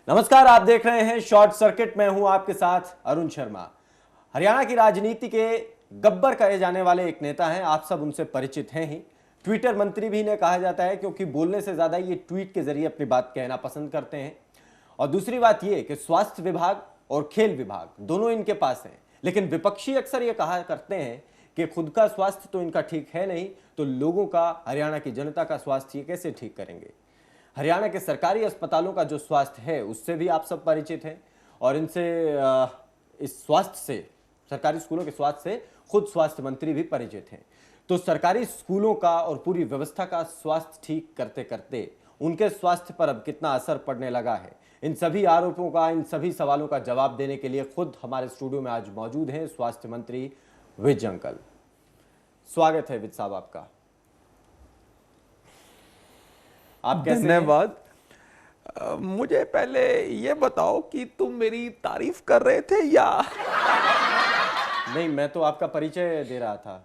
नमस्कार, आप देख रहे हैं शॉर्ट सर्किट। मैं हूं आपके साथ अरुण शर्मा। हरियाणा की राजनीति के गब्बर कहे जाने वाले एक नेता हैं, आप सब उनसे परिचित हैं ही। ट्विटर मंत्री भी इन्हें कहा जाता है क्योंकि बोलने से ज्यादा ये ट्वीट के जरिए अपनी बात कहना पसंद करते हैं। और दूसरी बात ये कि स्वास्थ्य विभाग और खेल विभाग दोनों इनके पास हैं, लेकिन विपक्षी अक्सर ये कहा करते हैं कि खुद का स्वास्थ्य तो इनका ठीक है नहीं, तो लोगों का, हरियाणा की जनता का स्वास्थ्य ये कैसे ठीक करेंगे। हरियाणा के सरकारी अस्पतालों का जो स्वास्थ्य है उससे भी आप सब परिचित हैं, और इनसे इस स्वास्थ्य से, सरकारी स्कूलों के स्वास्थ्य से खुद स्वास्थ्य मंत्री भी परिचित हैं। तो सरकारी स्कूलों का और पूरी व्यवस्था का स्वास्थ्य ठीक करते करते उनके स्वास्थ्य पर अब कितना असर पड़ने लगा है, इन सभी आरोपों का, इन सभी सवालों का जवाब देने के लिए खुद हमारे स्टूडियो में आज मौजूद हैं स्वास्थ्य मंत्री विज अंकल। स्वागत है विज साहब आपका। आप कैसे? धन्यवाद। मुझे पहले ये बताओ कि तुम मेरी तारीफ कर रहे थे या नहीं, मैं तो आपका परिचय दे रहा था।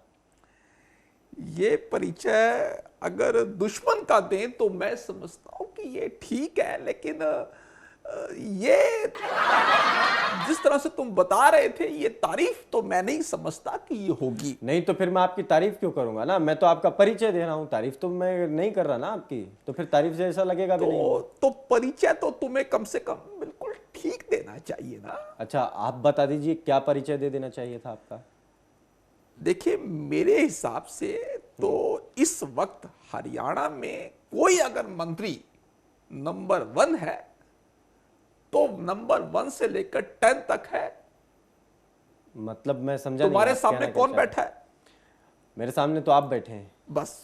ये परिचय अगर दुश्मन का दें तो मैं समझता हूं कि ये ठीक है, लेकिन ये जिस तरह से तुम बता रहे थे ये तारीफ तो मैं नहीं समझता कि ये होगी। नहीं तो फिर मैं आपकी तारीफ क्यों करूंगा ना, मैं तो आपका परिचय दे रहा हूं, तारीफ तो मैं नहीं कर रहा ना आपकी, तो फिर तारीफ जैसा लगेगा भी नहीं। तो परिचय तो तुम्हें कम से कम बिल्कुल ठीक देना चाहिए ना। अच्छा, आप बता दीजिए क्या परिचय दे देना चाहिए था आपका। देखिए, मेरे हिसाब से तो इस वक्त हरियाणा में कोई अगर मंत्री नंबर 1 है तो नंबर 1 से लेकर 10 तक है। मतलब मैं समझा तुम्हारे नहीं, सामने कौन बैठा है? मेरे सामने तो आप बैठे हैं। बस।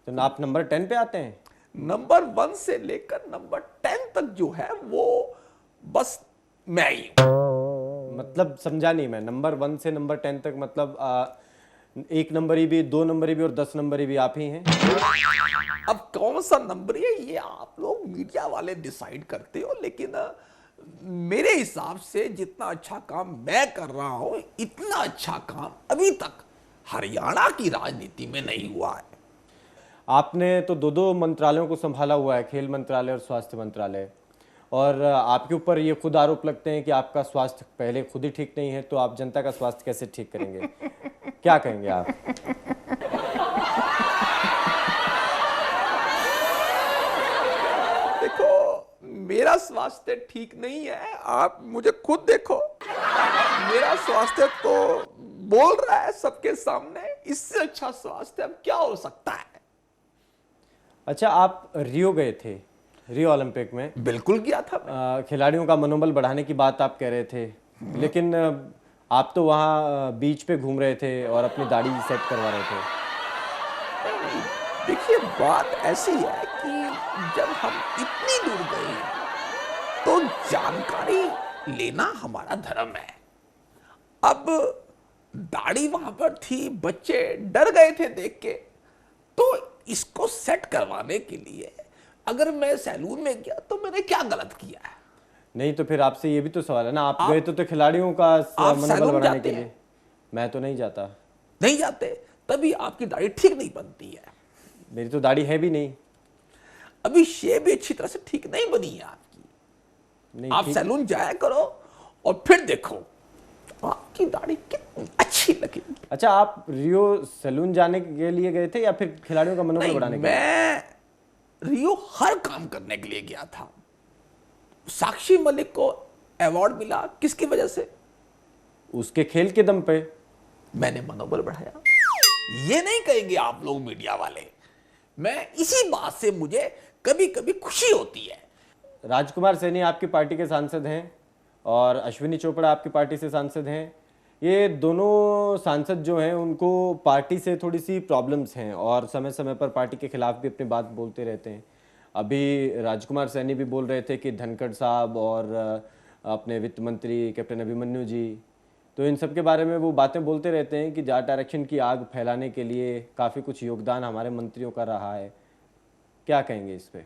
तो आप नंबर 10 पे आते हैं? नंबर 1 से लेकर नंबर 10 तक जो है वो बस मैं ही हूं। मतलब समझा नहीं मैं, नंबर 1 से नंबर 10 तक मतलब 1 नंबरी भी, 2 नंबरी भी और 10 नंबरी भी आप ही हैं। अब कौन सा नंबर है ये आप लोग मीडिया वाले डिसाइड करते हो, लेकिन मेरे हिसाब से जितना अच्छा काम मैं कर रहा हूं इतना अच्छा काम अभी तक हरियाणा की राजनीति में नहीं हुआ है। आपने तो दो मंत्रालयों को संभाला हुआ है, खेल मंत्रालय और स्वास्थ्य मंत्रालय, और आपके ऊपर ये खुद आरोप लगते हैं कि आपका स्वास्थ्य पहले खुद ही ठीक नहीं है, तो आप जनता का स्वास्थ्य कैसे ठीक करेंगे? क्या कहेंगे आप? मेरा स्वास्थ्य ठीक नहीं है, आप मुझे खुद देखो। मेरा स्वास्थ्य तो बोल रहा है सबके सामने, इससे अच्छा स्वास्थ्य अब क्या हो सकता है। अच्छा, आप रियो गए थे, रियो ओलंपिक में? बिल्कुल गया था। खिलाड़ियों का मनोबल बढ़ाने की बात आप कह रहे थे, लेकिन आप तो वहाँ बीच पे घूम रहे थे और अपनी दाढ़ी सेट करवा रहे थे। देखिए, बात ऐसी है कि जब हम इतनी दूर गए तो जानकारी लेना हमारा धर्म है। अब दाढ़ी वहां पर थी, बच्चे डर गए थे देख के, तो इसको सेट करवाने के लिए अगर मैं सैलून में गया तो मैंने क्या गलत किया है? नहीं तो फिर आपसे ये भी तो सवाल है ना, आप गए तो खिलाड़ियों का मनोबल बढ़ाने के लिए। मैं तो नहीं जाता। नहीं जाते, तभी आपकी दाढ़ी ठीक नहीं बनती है। मेरी तो दाढ़ी है भी नहीं। अभी शेव भी अच्छी तरह से ठीक नहीं बनी है आपकी। नहीं, आप सैलून जाया करो और फिर देखो आपकी दाढ़ी कितनी अच्छी लगेगी। अच्छा, आप रियो सैलून जाने के लिए गए थे या फिर खिलाड़ियों का मनोबल बढ़ाने के लिए? मैं रियो हर काम करने के लिए गया था। साक्षी मलिक को अवार्ड मिला, किसकी वजह से? उसके खेल के दम पे। मैंने मनोबल बढ़ाया। ये नहीं कहेंगे आप लोग मीडिया वाले। मैं इसी बात से मुझे कभी कभी खुशी होती है। राजकुमार सैनी आपकी पार्टी के सांसद हैं और अश्विनी चोपड़ा आपकी पार्टी से सांसद हैं। ये दोनों सांसद जो हैं उनको पार्टी से थोड़ी सी प्रॉब्लम्स हैं और समय समय पर पार्टी के खिलाफ भी अपनी बात बोलते रहते हैं। अभी राजकुमार सैनी भी बोल रहे थे कि धनखड़ साहब और अपने वित्त मंत्री कैप्टन अभिमन्यु जी, तो इन सब के बारे में वो बातें बोलते रहते हैं कि जाट आरक्षण की आग फैलाने के लिए काफ़ी कुछ योगदान हमारे मंत्रियों का रहा है। क्या कहेंगे इस पे?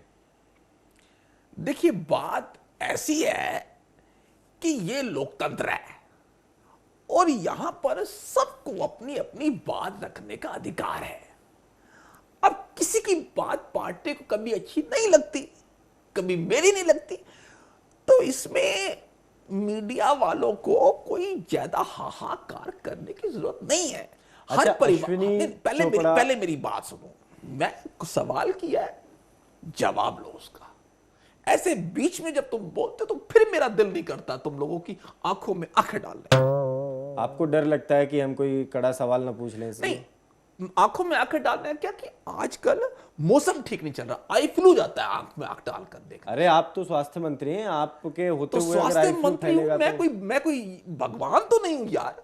देखिए, बात ऐसी है कि ये लोकतंत्र है और यहां पर सबको अपनी अपनी बात रखने का अधिकार है। अब किसी की बात पार्टी को कभी अच्छी नहीं लगती, कभी मेरी नहीं लगती, इसमें मीडिया वालों को कोई ज्यादा हाहाकार करने की जरूरत नहीं है। हर अच्छा, परिवार अश्विनी चोपड़ा- पहले मेरी बात सुनो। मैं सवाल किया है, जवाब लो उसका। ऐसे बीच में जब तुम बोलते तो फिर मेरा दिल नहीं करता तुम लोगों की आंखों में आंखें डालने। आपको डर लगता है कि हम कोई कड़ा सवाल ना पूछ लें इसलिए? नहीं, आंखों में आंखें डालने क्या कि आजकल मौसम ठीक नहीं चल रहा, आई फ्लू जाता है आंख में आंख डालकर देख। अरे आप तो स्वास्थ्य मंत्री हैं, आपके होते तो हुए अगर स्वास्थ्य आई फ्लू मंत्री हूं फैलेगा तो मैं कोई भगवान तो नहीं हूं यार।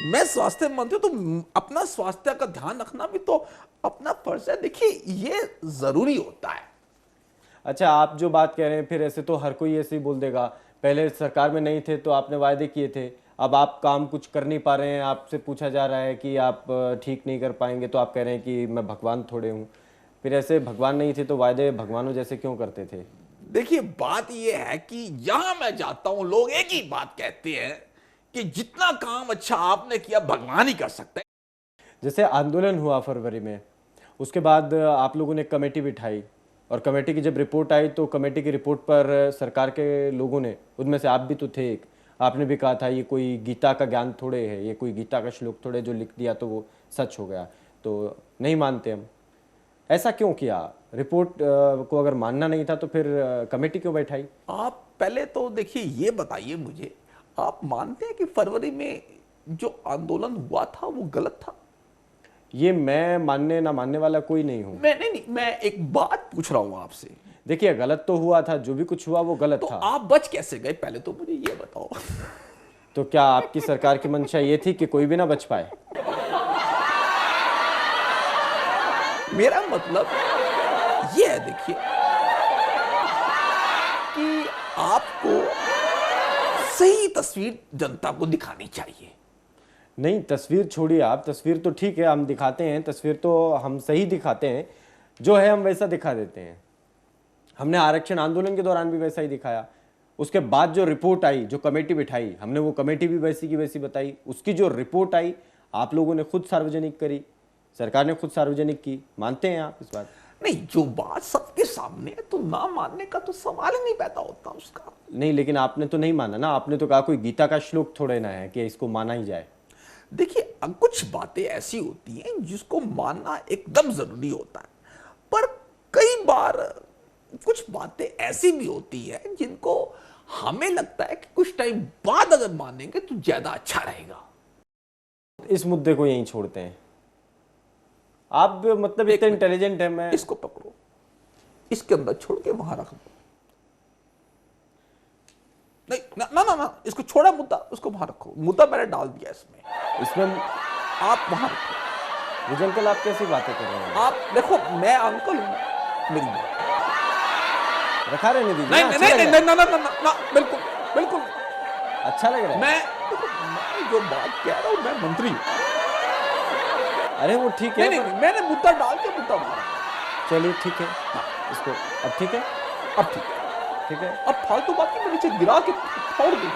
मैं स्वास्थ्य मंत्री, तो अपना स्वास्थ्य का ध्यान रखना भी तो अपना फर्ज है। देखिए ये जरूरी होता है। अच्छा, आप जो बात कह रहे हैं फिर ऐसे तो हर कोई ऐसे ही बोल देगा। पहले सरकार में नहीं थे तो आपने वायदे किए थे, अब आप काम कुछ कर नहीं पा रहे हैं, आपसे पूछा जा रहा है कि आप ठीक नहीं कर पाएंगे तो आप कह रहे हैं कि मैं भगवान थोड़े हूँ। फिर ऐसे भगवान नहीं थे तो वायदे भगवानों जैसे क्यों करते थे? देखिए बात यह है कि यहां मैं जाता हूं, लोग एक ही बात कहते हैं कि जितना काम अच्छा आपने किया भगवान ही कर सकते हैं। जैसे आंदोलन हुआ फरवरी में, उसके बाद आप लोगों ने कमेटी बिठाई और कमेटी की जब रिपोर्ट आई तो कमेटी की रिपोर्ट पर सरकार के लोगों ने, उनमें से आप भी तो थे एक, आपने भी कहा था ये कोई गीता का ज्ञान थोड़े है, ये कोई गीता का श्लोक थोड़े जो लिख दिया तो वो सच हो गया, तो नहीं मानते हम। ऐसा क्यों किया? रिपोर्ट को अगर मानना नहीं था तो फिर कमेटी क्यों बैठाई? आप पहले तो देखिए ये बताइए मुझे, आप मानते हैं कि फरवरी में जो आंदोलन हुआ था वो गलत था? ये मैं मानने ना मानने वाला कोई नहीं हूं। नहीं, मैं एक बात पूछ रहा हूं आपसे। देखिए गलत तो हुआ था, जो भी कुछ हुआ वो गलत तो था। आप बच कैसे गए पहले तो मुझे ये बताओ। तो क्या आपकी सरकार की मंशा ये थी कि कोई भी ना बच पाए? मेरा मतलब ये है, देखिए कि आपको सही तस्वीर जनता को दिखानी चाहिए। नहीं, तस्वीर छोड़िए आप, तस्वीर तो ठीक है हम दिखाते हैं, तस्वीर तो हम सही दिखाते हैं, जो है हम वैसा दिखा देते हैं। हमने आरक्षण आंदोलन के दौरान भी वैसा ही दिखाया। उसके बाद जो रिपोर्ट आई, जो कमेटी बिठाई, हमने वो कमेटी भी वैसी की वैसी बताई। उसकी जो रिपोर्ट आई आप लोगों ने खुद सार्वजनिक करी, सरकार ने खुद सार्वजनिक की। मानते हैं आप इस बात? नहीं, जो बात सबके सामने है तो ना मानने का तो सवाल ही नहीं पैदा होता उसका। नहीं, लेकिन आपने तो नहीं माना ना, आपने तो कहा कोई गीता का श्लोक थोड़े ना है कि इसको माना ही जाए। देखिए कुछ बातें ऐसी होती हैं जिसको मानना एकदम जरूरी होता है, पर कई बार कुछ बातें ऐसी भी होती हैं जिनको हमें लगता है कि कुछ टाइम बाद अगर मानेंगे तो ज्यादा अच्छा रहेगा। इस मुद्दे को यहीं छोड़ते हैं। आप मतलब इतने इंटेलिजेंट है, मैं इसको पकड़ो, इसके अंदर छोड़ के वहां रख दो। नहीं ना, इसको छोड़ा मुद्दा, उसको वहां रखो। मुद्दा मैंने डाल दिया इसमें आप वहां रखो। विजय अंकल, आप कैसी बातें कर रहे हैं? आप देखो, मैं अंकल हूं, मेरी बात रखा रहने दीजिए। नहीं, अच्छा नहीं, लग नहीं, रहा है? नहीं, ना, बिल्कुल बिल्कुल। अच्छा लग रहा है? मैं जो बात कह रहा हूं, मैं मंत्री हूं। अरे वो ठीक है, नहीं, मैंने मुद्दा डाल के मुद्दा मारा। चलिए ठीक है। इसको अब ठीक है, अब ठीक है। अब फालतू बात की मैं नीचे गिरा के फोड़ दूंगा।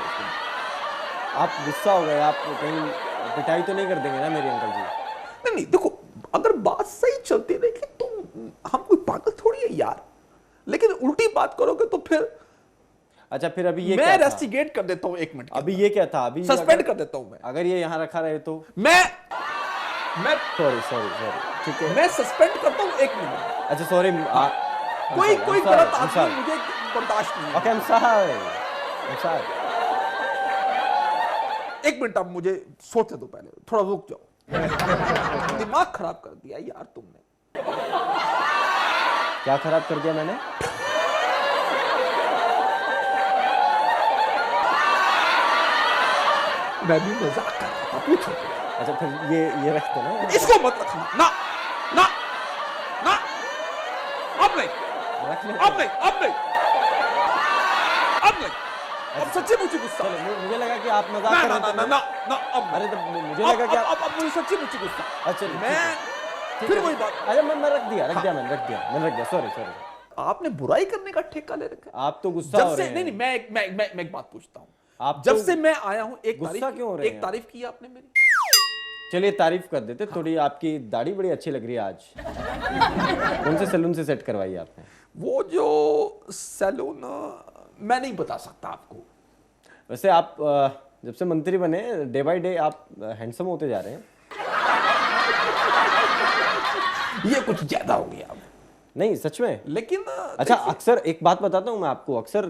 आप गुस्सा हो गए, आप कहीं पिटाई तो नहीं कर देंगे ना मेरी अंकल जी? नहीं, देखो अगर बात सही चलती रहेगी तो हम कोई पागल थोड़ी है यार, लेकिन उल्टी बात करोगे तो फिर अच्छा, फिर अभी ये मैं क्या था? रेस्टिगेट कर देता हूं 1 मिनट। अभी ये क्या था? अभी सस्पेंड कर देता हूं मैं। अगर ये यहाँ रखा रहे तो मैं सॉरी, ठीक है। मैं सस्पेंड करता हूं 1 मिनट। अच्छा सॉरी, कोई गलत आदमी मुझे बर्दाश्त नहीं है। Okay, I'm sorry। 1 मिनट आप मुझे सोचने दो, पहले थोड़ा रुक जाओ। दिमाग खराब कर दिया यार तुमने। क्या खराब कर दिया मैंने? मैं भी मजाक कर रहा था, पूछो। अच्छा फिर ये रख दो ना, इसको मत रखना। ना ना ना, अब नहीं, रख ले। अब नहीं, अब नहीं, अब नहीं। अब सच्ची मुझे गुस्सा। चलो, मुझे लगा कि आप मजाक ना कर ना रहे ना थे। ना ना, अब अरे तो मुझे लगा कि आप अब मुझे सच्ची मुझे गुस्सा। अच्छा मैं फिर वही बात। अरे मैं रख दिया, मैंने सॉरी। आपने बुराई करने का ठेका ले रखा है। आप तो गुस्सा जब हो से रहे हैं। नहीं, मैं एक बात पूछता हूँ। आप जब तो से मैं आया हूँ, गुस्सा क्यों हो रहे हैं? एक तारीफ की आपने मेरी। चलिए तारीफ कर देते। थोड़ी आपकी दाढ़ी बड़ी अच्छी लग रही है आज। कौन से सैलून से सेट करवाई आपने? वो जो सैलून मैं नहीं बता सकता आपको। वैसे आप जब से मंत्री बने डे बाय डे आप हैंडसम होते जा रहे हैं। ये कुछ ज्यादा हो गया अब। नहीं सच में। लेकिन अच्छा अक्सर एक बात बताता हूँ मैं आपको, अक्सर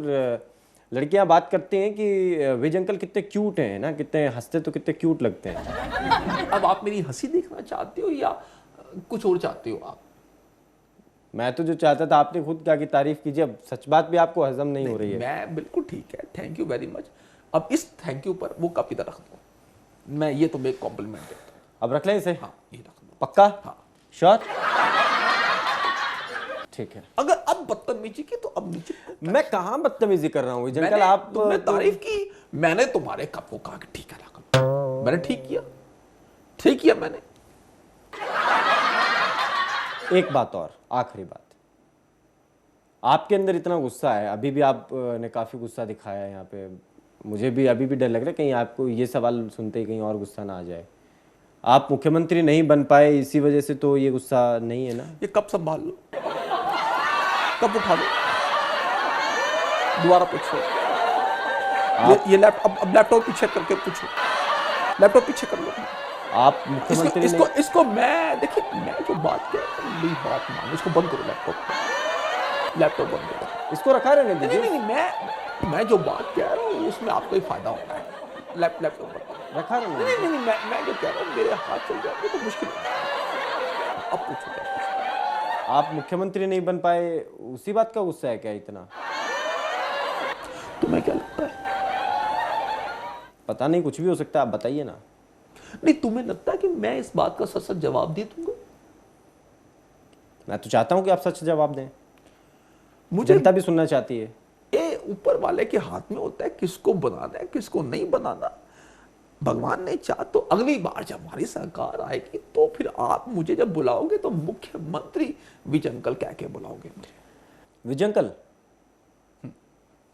लड़कियां बात करती हैं कि विज अंकल कितने क्यूट हैं ना, कितने हंसते तो कितने क्यूट लगते हैं। अब आप मेरी हंसी देखना चाहते हो या कुछ और चाहते हो आप? मैं तो जो चाहता था आपने खुद क्या की तारीफ कीजिए, अब सच बात भी आपको हजम नहीं हो रही है। मैं बिल्कुल ठीक है, थैंक यू वेरी मच। अब इस थैंक यू पर वो कप इधर रख दो, मैं ये तुम्हें एक कॉम्प्लीमेंट देता हूँ। अब रख लें इसे? हाँ ये रख दो। पक्का? हाँ श्योर? ठीक है। अगर अब बदतमीजी की तो अब नीचे मैं कहाँ बदतमीजी कर रहा हूँ विज अंकल, मैंने आप तुमने तारीफ की, मैंने तुम्हारे कप को कहा कि ठीक है रख लो। मैंने ठीक किया मैंने। एक बात और, आखिरी बात, आपके अंदर इतना गुस्सा है, अभी भी आपने काफी गुस्सा दिखाया है यहाँ पे, मुझे भी अभी भी डर लग रहा है कहीं आपको ये सवाल सुनते ही कहीं और गुस्सा ना आ जाए। आप मुख्यमंत्री नहीं बन पाए इसी वजह से तो ये गुस्सा नहीं है ना? ये कप संभाल लो, कप उठा लो, दोबारा पूछो। ये लैपटॉप, अब लैपटॉप पीछे करके पूछो, लैपटॉप पीछे कर लो। आप मुख्यमंत्री इसको मैं देखिए, मैं जो बात कह रहा हूं मेरी बात मानो, इसको बंद करो, लैपटॉप बंद करो, इसको रखा रहने दीजिए। नहीं, मैं जो बात कह रहा हूँ उसमें आपको ही फायदा होता है। लैपटॉप बंद रखा रहने नहीं, मैं जो कह रहा हूँ मेरे हाथ चल जाएंगे तो मुश्किल है। अब पूछो क्या पूछो। आप मुख्यमंत्री नहीं बन पाए उसी बात का गुस्सा है क्या इतना? तुम्हें क्या लगता है? पता नहीं, कुछ भी हो सकता है, आप बताइए ना। नहीं, तुम्हें लगता है कि मैं इस बात का सच जवाब दे दूंगा? मैं तो चाहता हूं कि आप सच जवाब दें, मुझे जनता भी सुनना चाहती है। ये ऊपर वाले के हाथ में होता है किसको बनाना है किसको नहीं बनाना। भगवान ने चाहा तो अगली बार जब हमारी सरकार आएगी तो फिर आप मुझे जब बुलाओगे तो मुख्यमंत्री विज अंकल कह के बुलाओगे मुझे। विज अंकल,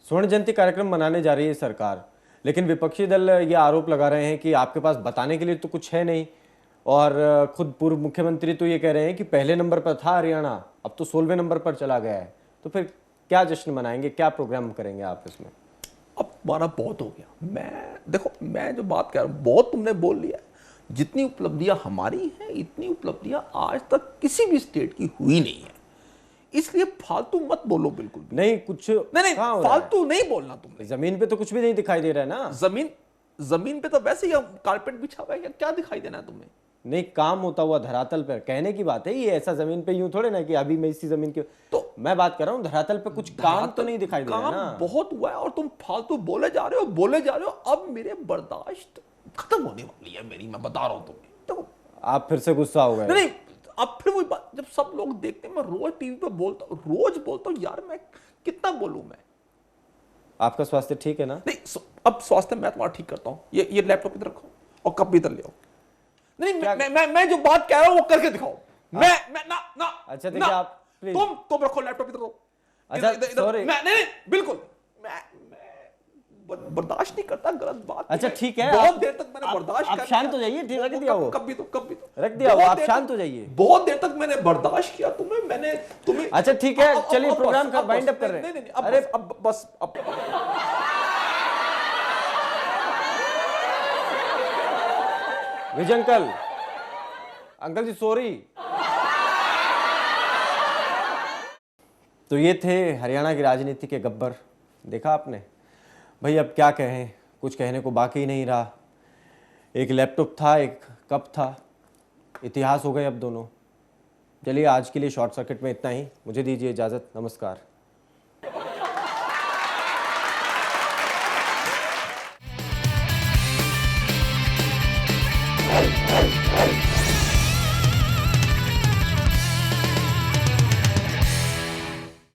स्वर्ण जयंती कार्यक्रम मनाने जा रही है सरकार, लेकिन विपक्षी दल ये आरोप लगा रहे हैं कि आपके पास बताने के लिए तो कुछ है नहीं, और खुद पूर्व मुख्यमंत्री तो ये कह रहे हैं कि पहले नंबर पर था हरियाणा, अब तो 16वें नंबर पर चला गया है। तो फिर क्या जश्न मनाएंगे, क्या प्रोग्राम करेंगे आप इसमें? अब तुम्हारा बहुत हो गया। देखो मैं जो बात कर रहा हूँ बहुत तुमने बोल लिया। जितनी उपलब्धियां हमारी हैं इतनी उपलब्धियां आज तक किसी भी स्टेट की हुई नहीं है, इसलिए फालतू मत बोलो बिल्कुल भी। नहीं कुछ नहीं फालतू नहीं बोलना तुमने। जमीन पे तो कुछ भी नहीं दिखाई दे रहा है ना। जमीन पे तो वैसे ही कारपेट बिछा हुआ है, क्या दिखाई देना है तुम्हें? नहीं, काम होता हुआ धरातल पर कहने की बात है, ये ऐसा जमीन पे यूं थोड़े ना कि अभी मैं इसी जमीन के, तो मैं बात कर रहा हूँ धरातल पे कुछ काम तो नहीं दिखाई दे रहा है ना। बहुत हुआ है और तुम फालतू बोले जा रहे हो। अब मेरे बर्दाश्त खत्म होने वाली है मेरी, मैं बता रहा हूँ तुम्हें। देखो आप फिर से गुस्सा हो गए। नहीं, अब फिर वही बात, जब सब लोग देखते हैं मैं रोज टीवी पे रोज बोलता हूँ यार, मैं कितना बोलूं मैं। आपका स्वास्थ्य ठीक है ना? नहीं, अब स्वास्थ्य मैं तुम्हारा ठीक करता हूँ। ये लैपटॉप इधर रखो और कप भी इधर ले आओ। नहीं, मैं जो बात कह रहा हूं वो करके दिखाओ। मैं ना अच्छा देखिए आप प्लीज, तुम रखो लैपटॉप इधर। अच्छा सॉरी, नहीं बिल्कुल मैं बर्दाश्त नहीं करता गलत बात। अच्छा ठीक है, बहुत देर तक मैंने बर्दाश्त आप शांत हो जाइए, ठीक रख दिया वो, कब भी तो रख दिया वो, आप शांत हो जाइए। बहुत देर तक मैंने बर्दाश्त किया तुम्हें। अच्छा ठीक है, चलिए प्रोग्राम का वाइंड अप कर रहे हैं। अरे अब बस विजय अंकल जी सॉरी। तो ये थे हरियाणा की राजनीति के गब्बर, देखा आपने भाई। अब क्या कहें, कुछ कहने को बाकी नहीं रहा। एक लैपटॉप था, एक कप था, इतिहास हो गए अब दोनों। चलिए आज के लिए शॉर्ट सर्किट में इतना ही, मुझे दीजिए इजाज़त, नमस्कार।